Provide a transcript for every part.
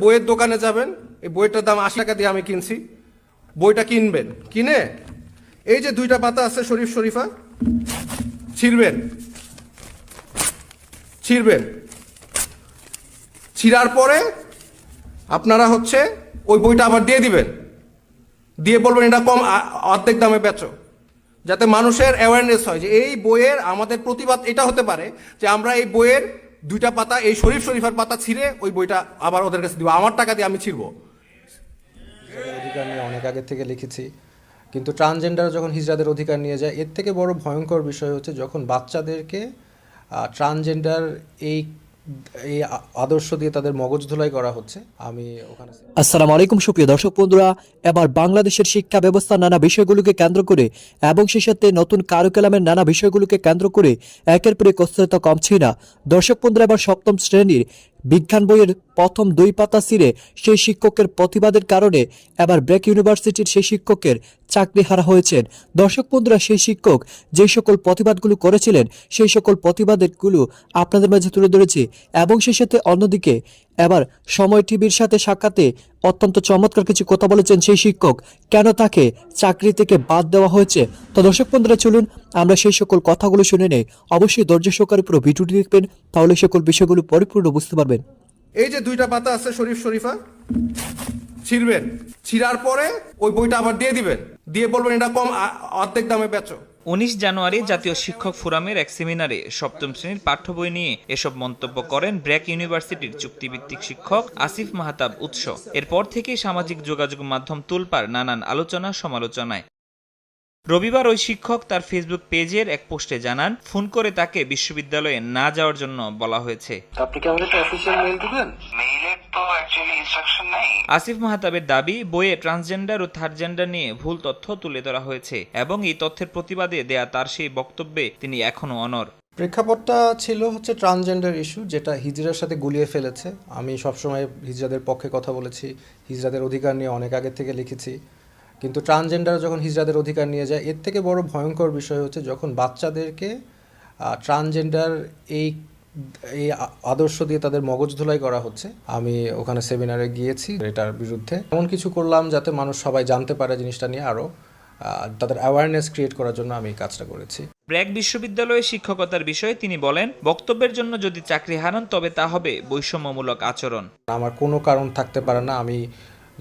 বইয়ের দোকানে যাবেন, এই বইটার দাম ৮০ টাকা দিয়ে আমি কিনছি। বইটা কিনবেন, কিনে এই যে দুইটা পাতা আছে শরীফ শরীফা, ছিঁড়বেন, ছিঁড়ার পরে আপনারা ওই বইটা আবার দিয়ে দিবেন, দিয়ে বলবেন এটা কম, অর্ধেক দামে বেচো, যাতে মানুষের অ্যাওয়ারনেস হয় যে এই বইয়ের আমাদের প্রতিবাদ এটা হতে পারে যে আমরা এই বইয়ের দুইটা পাতা, এই শরীফ শরীফার পাতা ছিঁড়ে ওই বইটা আবার ওদের কাছে দিব, আমার টাকা দিয়ে আমি ছিঁড়বো। অধিকার নিয়ে অনেক আগে থেকে লিখেছি, কিন্তু ট্রান্সজেন্ডার যখন হিজড়াদের অধিকার নিয়ে যায়, এর থেকে বড় ভয়ঙ্কর বিষয় হচ্ছে যখন বাচ্চাদেরকে ট্রান্সজেন্ডার এই এই আদর্শ দিয়ে তাদের মগজ ধোলাই করা হচ্ছে। আমি ওখানে আসসালামু আলাইকুম সুপ্রিয় দর্শক বন্ধুরা, এবার বাংলাদেশের শিক্ষা ব্যবস্থার নানা বিষয়গুলোকে কেন্দ্র করে এবং সেই সাথে নতুন কারিকুলামের নানা বিষয়গুলোকে কেন্দ্র করে একের পর এক অস্থিরতা কমছে না। দর্শক বন্ধুরা, এবার সপ্তম শ্রেণীর বিজ্ঞান বইয়ের প্রথম 2 পাতা ছিঁড়ে সেই শিক্ষকের প্রতিবাদের কারণে এবার ব্র্যাক ইউনিভার্সিটির সেই শিক্ষকের চাকরি হারা হয়েছেন। দর্শক বন্ধুরা, সেই শিক্ষক যে সকল প্রতিবাদগুলো করেছিলেন সেই সকল প্রতিবাদগুলো আপনাদের মাঝে তুলে ধরেছি এবং সেই সাথে অন্যদিকে এবার সময় টিভির সাথে সাক্ষাতে অত্যন্ত চমৎকার কিছু কথা বলেছেন সেই শিক্ষক, কেন তাকে চাকরি থেকে বাদ দেওয়া হয়েছে। তো দর্শক বন্ধুরা, চলুন আমরা সেই সকল কথাগুলো শুনে নেই। অবশ্যই ধৈর্য সহকারে পুরো ভিডিওটি দেখবেন, তাহলে সকল বিষয়গুলো পরিপূর্ণ বুঝতে পারবেন। এই যে দুইটা পাতা আছে শরীফ শরীফা, ছিঁড়বেন, ছিঁড়ার পরে ওই বইটা আবার দিয়ে দিবেন, দিয়ে বলবেন এটা কম, অর্ধেক দামে বেচো। 19 জানুয়ারি জাতীয় শিক্ষক ফোরামের এক সেমিনারে সপ্তম শ্রেণীর পাঠ্য বই নিয়ে এসব মন্তব্য করেন ব্র্যাক ইউনিভার্সিটির চুক্তিভিত্তিক শিক্ষক আসিফ মাহতাব উৎস। এরপর থেকেই সামাজিক যোগাযোগ মাধ্যম তোলপাড় নানান আলোচনা সমালোচনায়। রবিবার ওই শিক্ষক তার ফেসবুক পেজের এক পোস্টে জানান, ফোন করে তাকে বিশ্ববিদ্যালয়ে না যাওয়ার জন্য বলা হয়েছে। আপনি কি আমাকে একটা অফিশিয়াল মেইল দিবেন? মেইলের তো অ্যাকচুয়ালি ইনস্ট্রাকশন নেই। আসিফ মাহতাবের দাবি, বইয়ে ট্রান্সজেন্ডার ও থার্ড জেন্ডার নিয়ে ভুল তথ্য তুলে ধরা হয়েছে এবং এই তথ্যের প্রতিবাদে দেয়া তার সেই বক্তব্যে তিনি এখনো অনড়। প্রেক্ষাপটটা ছিল ট্রান্সজেন্ডার ইস্যু, যেটা হিজড়ার সাথে গুলিয়ে ফেলেছে। আমি সবসময় হিজড়াদের পক্ষে কথা বলেছি, হিজড়াদের অধিকার নিয়ে অনেক আগে থেকে লিখেছি, কিন্তু ট্রান্সজেন্ডার যখন হিজড়াদের অধিকার নিয়ে যায়, এর থেকে বড় ভয়ঙ্কর বিষয় হচ্ছে যখন বাচ্চাদেরকে ট্রান্সজেন্ডার এই এই আদর্শ দিয়ে তাদের মগজ ধোলাই করা হচ্ছে। আমি ওখানে সেমিনারে গিয়েছি এটার বিরুদ্ধে, এমন কিছু করলাম যাতে মানুষ সবাই জানতে পারে জিনিসটা নিয়ে, আরও তাদের অ্যাওয়ারনেস ক্রিয়েট করার জন্য আমি কাজটা করেছি। ব্র্যাক বিশ্ববিদ্যালয়ে শিক্ষকতার বিষয়ে তিনি বলেন, বক্তব্যের জন্য যদি চাকরি হারান তবে তা হবে বৈষম্যমূলক আচরণ। আমার কোনো কারণ থাকতে পারে না। আমি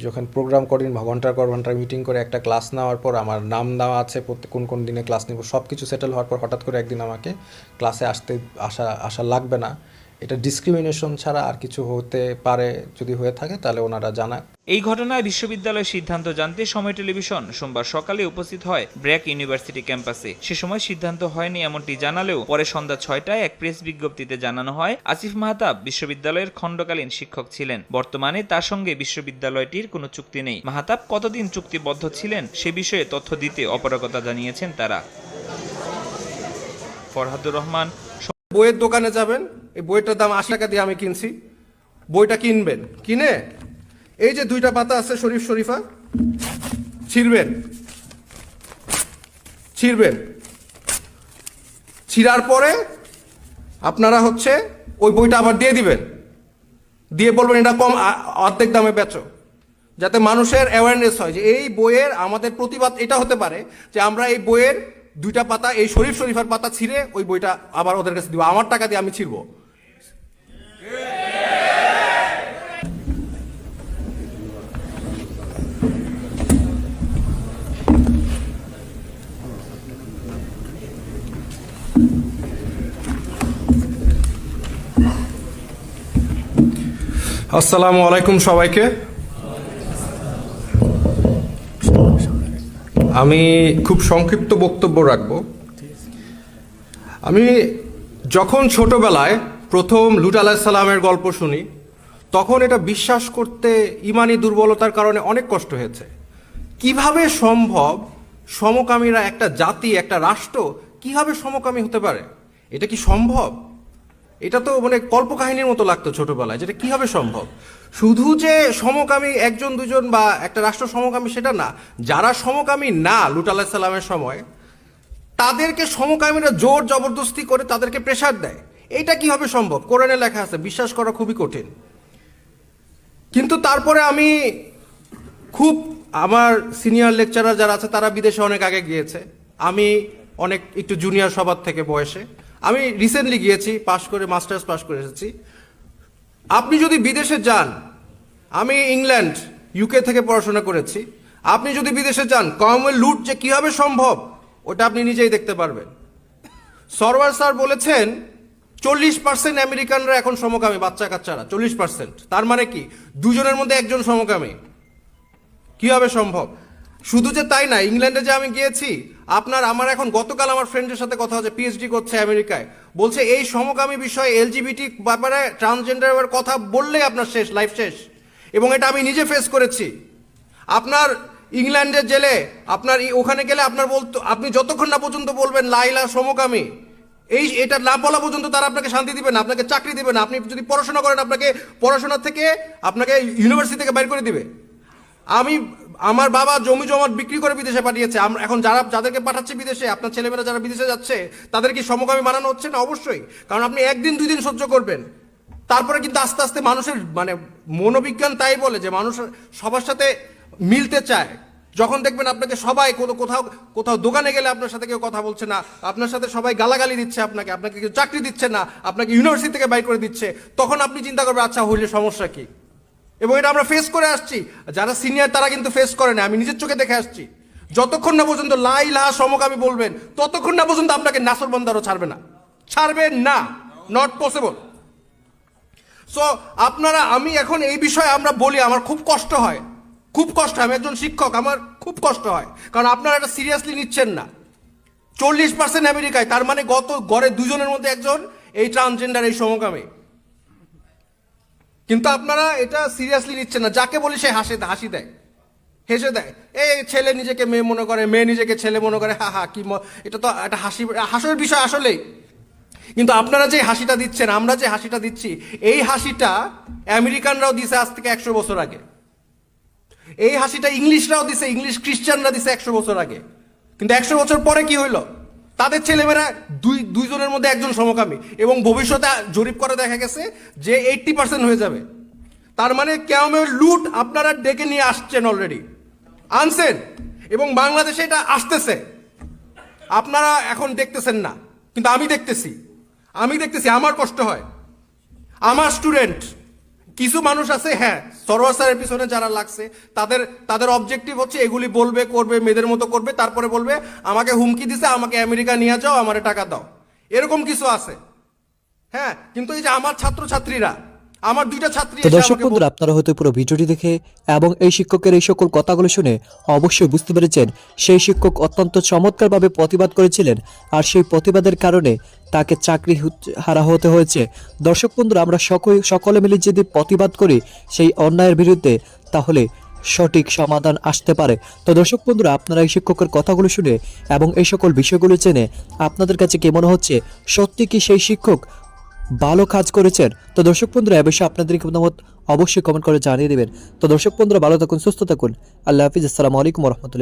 যখন প্রোগ্রাম করি, ঘন্টার পর ঘন্টা মিটিং করে একটা ক্লাস নেওয়ার পর আমার নাম দেওয়া আছে কোন কোন দিনে ক্লাস নেব, সব কিছু সেটেল হওয়ার পর হঠাৎ করে একদিন আমাকে ক্লাসে আসা লাগবে না, এটা ডিসক্রিমিনেশন ছাড়া আর কিছু হতে পারে। যদি হয়ে থাকে তাহলে ওনারা জানায়। এই ঘটনায় বিশ্ববিদ্যালয়ের সিদ্ধান্ত জানতে সময় টেলিভিশন সোমবার সকালে উপস্থিত হয় ব্র্যাক ইউনিভার্সিটি ক্যাম্পাসে। সে সময় সিদ্ধান্ত হয়নি এমনটি জানালেও পরে সন্ধ্যা 6টায় এক প্রেস বিজ্ঞপ্তিতে জানানো হয়, আসিফ মাহতাব বিশ্ববিদ্যালয়ের খণ্ডকালীন শিক্ষক ছিলেন। বর্তমানে তার সঙ্গে বিশ্ববিদ্যালয়টির কোনো চুক্তি নেই। মাহতাব কতদিন চুক্তিবদ্ধ ছিলেন সে বিষয়ে তথ্য দিতে অপারগতা জানিয়েছেন তারা। ফরহাদুর রহমান। বইয়ের দোকানে যাবেন, এই বইটার দাম ৮০ টাকা দিয়ে আমি কিনছি। বইটা কিনবেন, কিনে এই যে দুইটা পাতা আছে শরীফ শরীফা, ছিঁড়বেন, ছিঁড়ার পরে আপনারা ওই বইটা আবার দিয়ে দিবেন, দিয়ে বলবেন এটা কম, অর্ধেক দামে বেচো, যাতে মানুষের অ্যাওয়ারনেস হয় যে এই বইয়ের আমাদের প্রতিবাদ এটা হতে পারে যে আমরা এই বইয়ের দুইটা পাতা, এই শরীফ শরীফার পাতা ছিঁড়ে ওই বইটা আবার ওদের কাছে দিব, আমার টাকা দিয়ে আমি ছিঁড়বো। আসসালামু আলাইকুম সবাইকে। আমি খুব সংক্ষিপ্ত বক্তব্য রাখব। আমি যখন ছোটবেলায় প্রথম লূত আলাইহিস সালামের গল্প শুনি, তখন এটা বিশ্বাস করতে ইমানি দুর্বলতার কারণে অনেক কষ্ট হয়েছে। কিভাবে সম্ভব সমকামীরা, একটা জাতি, একটা রাষ্ট্র কিভাবে সমকামী হতে পারে? এটা কি সম্ভব? এটা তো কল্পকাহিনীর মতো লাগতো ছোটবেলায়, যেটা কিভাবে সম্ভব। শুধু যে সমকামী একজন দুজন বা একটা রাষ্ট্র সমকামী সেটা না, যারা সমকামী না লূত আলাইহিস সালামের সময়, তাদেরকে সমকামীরা জোর জবরদস্তি করে তাদেরকে প্রেসার দেয়। এইটা কিভাবে সম্ভব? কোরআনে লেখা আছে, বিশ্বাস করা খুবই কঠিন। কিন্তু তারপরে আমি খুব আমার সিনিয়র লেকচারার যারা আছে তারা বিদেশে অনেক আগে গিয়েছে, আমি অনেক একটু জুনিয়র সবার থেকে বয়সে, আমি রিসেন্টলি গিয়েছি, পাশ করে মাস্টার্স পাশ করে এসেছি। আপনি যদি বিদেশে যান, আমি ইংল্যান্ড ইউকে থেকে পড়াশোনা করেছি, আপনি যদি বিদেশে যান কমওয়েলথ লুট যে কিভাবে সম্ভব ওটা আপনি নিজেই দেখতে পারবেন। সরওয়ার স্যার বলেছেন 40% আমেরিকানরা এখন সমকামী, বাচ্চা কাচ্চারা 40%। তার মানে কি দুজনের মধ্যে একজন সমকামী, কিভাবে সম্ভব? শুধু যে তাই না, ইংল্যান্ডে যে আমি গিয়েছি, আমার এখন গতকাল আমার ফ্রেন্ডের সাথে কথা হচ্ছে, পিএইচডি করছে আমেরিকায়, বলছে এই সমকামী বিষয়ে এলজিবিটি ব্যাপারে ট্রান্সজেন্ডারের কথা বললেই আপনার শেষ, লাইফ শেষ। এবং এটা আমি নিজে ফেস করেছি। আপনার ইংল্যান্ডের জেলে আপনার ওখানে গেলে আপনার আপনি যতক্ষণ না পর্যন্ত বলবেন লাইলা সমকামী, এটা না বলা পর্যন্ত তারা আপনাকে শান্তি দিবে না, আপনাকে চাকরি দিবে না। আপনি যদি পড়াশোনা করেন আপনাকে পড়াশোনা থেকে আপনাকে ইউনিভার্সিটি থেকে বাইর করে দিবে। আমার বাবা জমি জমা বিক্রি করে বিদেশে পাঠিয়েছে। আমরা এখন যাদেরকে পাঠাচ্ছে বিদেশে, আপনার ছেলেমেয়েরা যারা বিদেশে যাচ্ছে তাদের কি সমকামী বানানো হচ্ছে না? অবশ্যই। কারণ আপনি একদিন দুই দিন সহ্য করবেন, তারপরে কিন্তু আস্তে আস্তে মানুষের মনোবিজ্ঞান তাই বলে যে মানুষ সবার সাথে মিলতে চায়। যখন দেখবেন আপনাকে সবাই কোথাও দোকানে গেলে আপনার সাথে কেউ কথা বলছে না, আপনার সাথে সবাই গালাগালি দিচ্ছে, আপনাকে কেউ চাকরি দিচ্ছে না, আপনাকে ইউনিভার্সিটি থেকে বাইর করে দিচ্ছে, তখন আপনি চিন্তা করবেন আচ্ছা হইলে সমস্যা কি। এবং এটা আমরা ফেস করে আসছি, যারা সিনিয়র তারা কিন্তু ফেস করে না, আমি নিজের চোখে দেখে আসছি। যতক্ষণ না পর্যন্ত লা ইলাহা সমকামী বলবেন ততক্ষণ না পর্যন্ত আপনাকে নাসরবন্দারও ছাড়বে না, নট পসিবল। সো আমি এখন এই বিষয়ে আমরা বলি, আমার খুব কষ্ট হয়, আমি একজন শিক্ষক, আমার খুব কষ্ট হয়, কারণ আপনারা এটা সিরিয়াসলি নিচ্ছেন না। 40% আমেরিকায়, তার মানে গড়ে দুজনের মধ্যে একজন এই ট্রান্সজেন্ডার, এই সমকামী। কিন্তু আপনারা এটা সিরিয়াসলি নিচ্ছেন না। যাকে বলি সে হাসি দেয়, হেসে দেয়। এই ছেলে নিজেকে মেয়ে মনে করে, মেয়ে নিজেকে ছেলে মনে করে, কি এটা তো একটা হাসির বিষয় আসলেই। কিন্তু আপনারা যে হাসিটা দিচ্ছেন, আমরা যে হাসিটা দিচ্ছি, এই হাসিটা আমেরিকানরাও দিছে আজ থেকে 100 বছর আগে। এই হাসিটা ইংলিশরাও দিছে, ইংলিশ খ্রিস্টানরা দিছে 100 বছর আগে। কিন্তু 100 বছর পরে কি হইলো? তাদের ছেলেমেয়েরা দুইজনের মধ্যে একজন সমকামী, এবং ভবিষ্যতে জরিপ করে দেখা গেছে যে 80% হয়ে যাবে। তার মানে কিয়ামতের লুট আপনারা ডেকে নিয়ে আসছেন, অলরেডি আনছেন, এবং বাংলাদেশে এটা আসতেছে। আপনারা এখন দেখতেছেন না, কিন্তু আমি দেখতেছি। আমার কষ্ট হয়। আমার স্টুডেন্ট কিছু মানুষ আছে, হ্যাঁ, সরওয়ার স্যারের পিছনে যারা লাগছে তাদের অবজেক্টিভ হচ্ছে এগুলি বলবে, করবে, মেয়েদের মতো করবে, তারপরে বলবে আমাকে হুমকি দিছে, আমাকে আমেরিকা নিয়ে যাও, আমারে টাকা দাও, এরকম কিছু আছে। হ্যাঁ, কিন্তু এই যে আমার ছাত্রছাত্রীরা, আমার 2টা ছাত্রী, তো দর্শক বন্ধুরা, আপনারা হয়তো পুরো ভিডিওটি দেখে এবং এই শিক্ষকের এই সকল কথাগুলো শুনে অবশ্যই বুঝতে পেরেছেন সেই শিক্ষক অত্যন্ত চমৎকারভাবে প্রতিবাদ করেছিলেন, আর সেই প্রতিবাদের কারণে তাকে চাকরি হারা হতে হয়েছে। দর্শক বন্ধুরা, আমরা সকলে মিলে যদি প্রতিবাদ করি সেই অন্যায়ের বিরুদ্ধে, তাহলে সঠিক সমাধান আসতে পারে। তো দর্শক বন্ধুরা, আপনারা এই শিক্ষকের কথাগুলো শুনে এবং এই সকল বিষয়গুলো জেনে আপনাদের কাছে কি মনে হচ্ছে? সত্যি কি সেই শিক্ষক ভালো কাজ করেছেন? তো দর্শক বন্ধুরা, এ বিষয়ে আপনাদের মতামত অবশ্যই কমেন্ট করে জানিয়ে দেবেন। তো দর্শক বন্ধুরা, ভালো থাকুন, সুস্থ থাকুন, আল্লাহ হাফিজ, আসসালামু আলাইকুম ওয়া রাহমাতুল্লাহ।